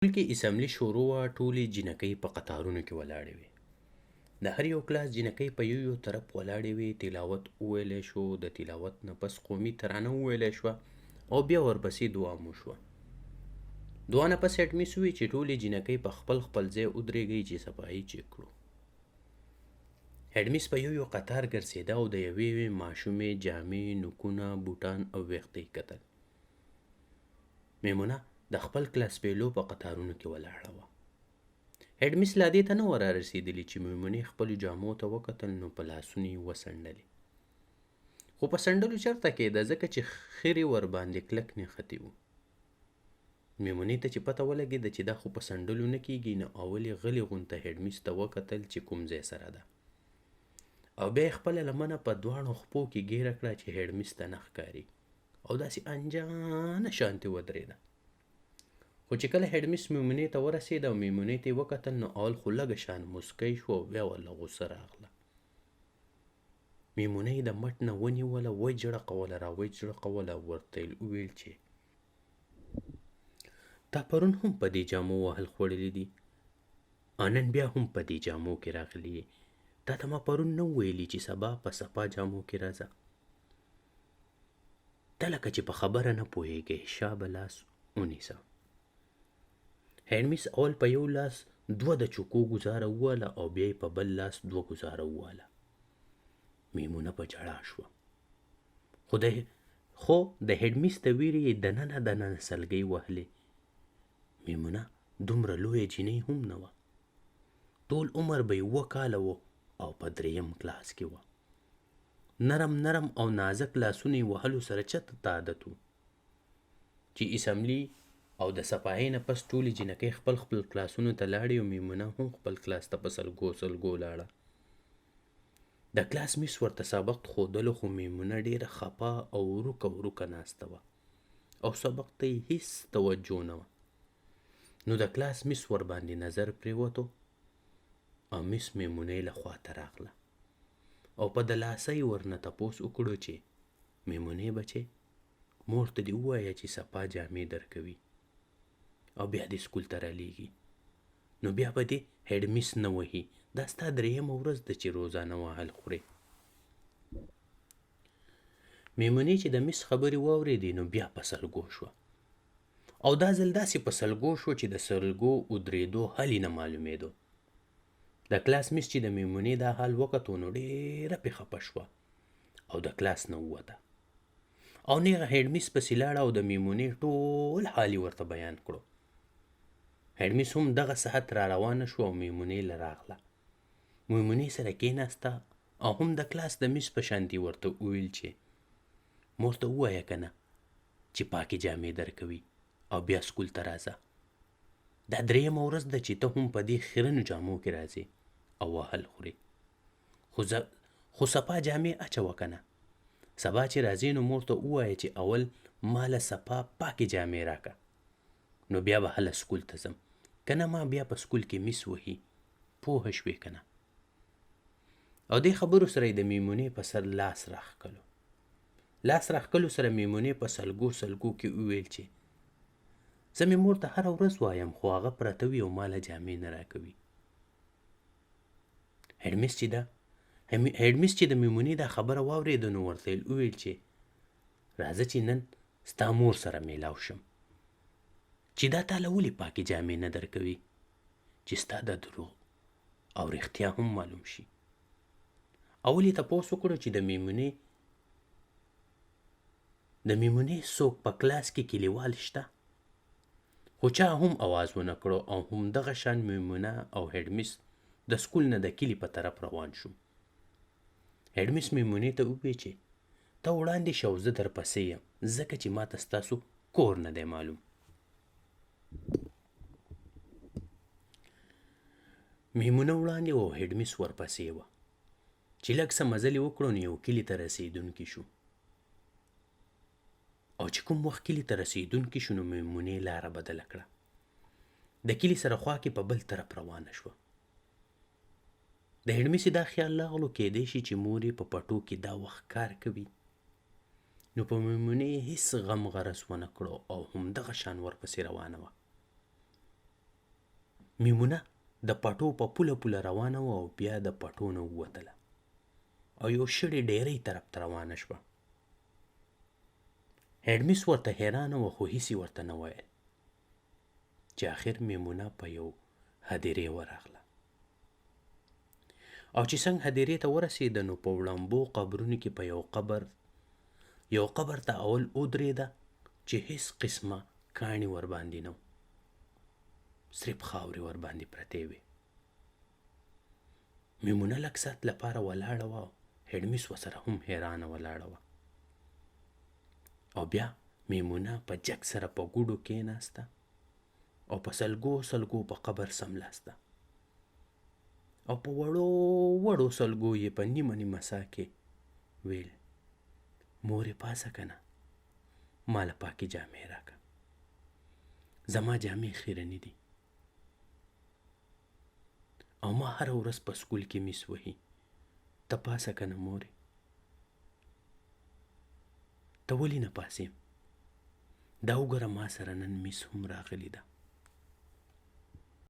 سکول کې اسمبلی شروع وه. ټولې جینکۍ په قطارونو کې ولاړې وې. د هر یو کلاس جینکۍ په یو طرف ولاړې وې. تلاوت وویلی شو، د تلاوت نه پس قومي ترانه وویلی شوه او بیا ورپسې دعا مو شوه. دعا نه پس هیډ میس وویل چې ټولې جینکۍ په خپل ځای ودرېږئ چې صفایي چیک کړو. هیډ میس په یو قطار ګرځېده او د یوې ماشومې جامې، نوکونه، بوټان او ویښته یې کتل. میمونه د خپل کلاس پیلو په قطارونو کې ولاړه وه. هیډ میس لا دې ته نه وه رارسېدلې چې میمونې خپلو جامو ته وکتل، نو په لاسونو یې وڅنډلې. خو په څنډلو چېرته کېده، ځکه چې خرې ورباندې کلک نښتې وو. میمونې ته چې پته ولګېده چې دا خو په څنډلو نه کېږي، نو اول یې غلې غونته هیډ میس ته وکتل چې کوم ځای سره ده، او بیا یې خپله لمنه په دواړو خپو کې ګیره کړه چې هیډ میس ته نه ښکاري، او داسې انجانه شانتې ودرېده. خو چې کله هیډ میس میمونې ته ورسېده او میمونې ته یې وکتل، نو اول خو لږه شان موسکی شو او بیا ورله غوسه راغله. میمونې د مټ نه ونیوله، وجړقوله، راوجړقوله او ورته یې وویل چې تا پرون هم په دې جامو وهل خوړلي دي، نن بیا هم په دې جامو کې راغلی یې. تا ته ما پرون نه ویلي چې سبا په صفا جامو کې راځه؟ ته لکه چې په خبره نه پوهېږې، شا به لاس ونیسه. هیډ میس اول په یو لاس 2 د چوکو ګزاره وواله او بیا یې په بل لاس 2 ګزاره وواله. میمونه په ژړا شوه، خو د هیډ میس د ویرې یې دننه سلګۍ وهلې. میمونه دومره لویه جینۍ هم نه وه. ټول عمر به یې 7 کاله و او په 3م کلاس کې وه. نرم او نازک لاسونه یې وهلو سره چته ته عادت و. چې اسمبلي او د صفایۍ نه پس ټولې جینکۍ خپل کلاسونو ته لاړې او میمونه هم خپل کلاس ته په سلګو لاړه. د کلاس میس ورته سبق ښودلو، خو میمونه ډېره خپه او وروکه ناسته وه او سبق ته یې هېڅ توجه نه وه. نو د کلاس میس ورباندې نظر پرېوتو او میس میمونې له خواته راغله او په دلاسه یې ورنه تپوس وکړو چې میمونې بچې، مور ته دې ووایه چې صفا جامې درکوي او بیا دې سکول ته رالیږي، نو بیا به دې هیډ میس نه وهي. دا ستا 3مه ورځ ده چې روزانه وهل خورې. میمونې چې د میس خبرې واورېدې، نو بیا په سلګو شوه، او دا ځل داسې په سلګو شوه چې د سلګو ودرېدو حل یې نه معلومېدو. د کلاس میس چې د میمونې دا حال وکتو، نو ډېره پې خفه شوه او د کلاس نه ووته او نیغه هیډ میس پسې لاړه او د میمونې ټول حال یې ورته بیان کړو. هیډ میس هم دغه ساعت را روانه شوه او میمونې له راغله. میمونې سره کېناسته او هم د کلاس د میس په شانتې ورته وویل چې مور ته ووایه که نه چې پاکې جامې درکوي او بیا سکول ته راځه. دا 3مه ورځ ده چې ته هم په دې خیرنو جامو کې راځې او وهل خورې. خو صفا جامې اچوه که نه. سبا چې راځې نو مور ته ووایه چې اول ما له صفا پاکې جامې راکه، نو بیا به هله سکول ته ځم، که نه ما بیا په سکول کې میس وهي. پوهه شوې که نه؟ او دې خبرو سره یې د میمونې په سر لاس راښکلو سره میمونې په سلګو کې وویل چې زه مې مور ته هره ورځ وایم، خو هغه پرته وي او ما له جامې نه راکوي. هیډ میس چې د میمونې دا خبره واورېده، نو ورته یې وویل چې راځه چې نن ستا مور سره میلاو شم چې دا تاله ولې پاکې جامې نه درکوي، چې ستا دا دروغ او رښتیا هم معلوم شي. اول یې تپوس وکړو چې د میمونې څوک په کلاس کې کلیوال شته، خو چا هم اواز ونه کړو او همدغه شان میمونه او هیډ میس د سکول نه د کلي په طرف روان شو. هیډ میس میمونې ته وویل چې ته وړاندې شه او زه درپسې یم، ځکه چې ما ته ستاسو کور نه دی معلوم. میمونه وړاندې او هیډ میس ورپسې وه. چې لږ څه مزل یې وکړو، نو یو کلي ته رسېدونکي شو، او چې کوم وخت کلي ته رسېدونکي شو، نو میمونې لاره بدله کړه. د کلي سره خوا کې په بل طرف روانه شوه. د هیډ میس دا خیال راغلو کېدی شي چې مور یې په پټو کې دا وخت کار کوي، نو په میمونې هېڅ غم غرض ونه کړو او همدغه شان ورپسې روانه وه. میمونه د پټو په پوله پوله روانه وه او بیا د پټو نه ووتله او یو شړې ډیرۍ طرف ته روانه شوه. هډمس ورته حیرانه وه خو هیڅ ورته نه ویل چې آخر میمونه په یو هدیرې ورغله. او چې څنګه هدیرې ته ورسېده نو په وړمبو قبرونو کې په یو قبر ته اول ودرېده چې هیڅ قسمه کاڼي ورباندې نه و، صرف خاورې ورباندې پرتې وې. میمونه لږ ساعت لپاره ولاړه وه او هډمس ورسره هم حیرانه ولاړه وه. او بیا میمونه په جګ سره په ګوډو کېناسته او په سلګو په قبر سملاسته او په وړو سلګو یې په نیمه ساه کې ویل: مورې پاسه که نه، ما له پاکې جامې راکړه، زما جامې خیرنې دي او ما هره ورځ په سکول کې میس وهي، ته پاسه که نه مورې. ته ولې نه پاسې؟ دا وګوره ما سره نن میس هم راغلی ده.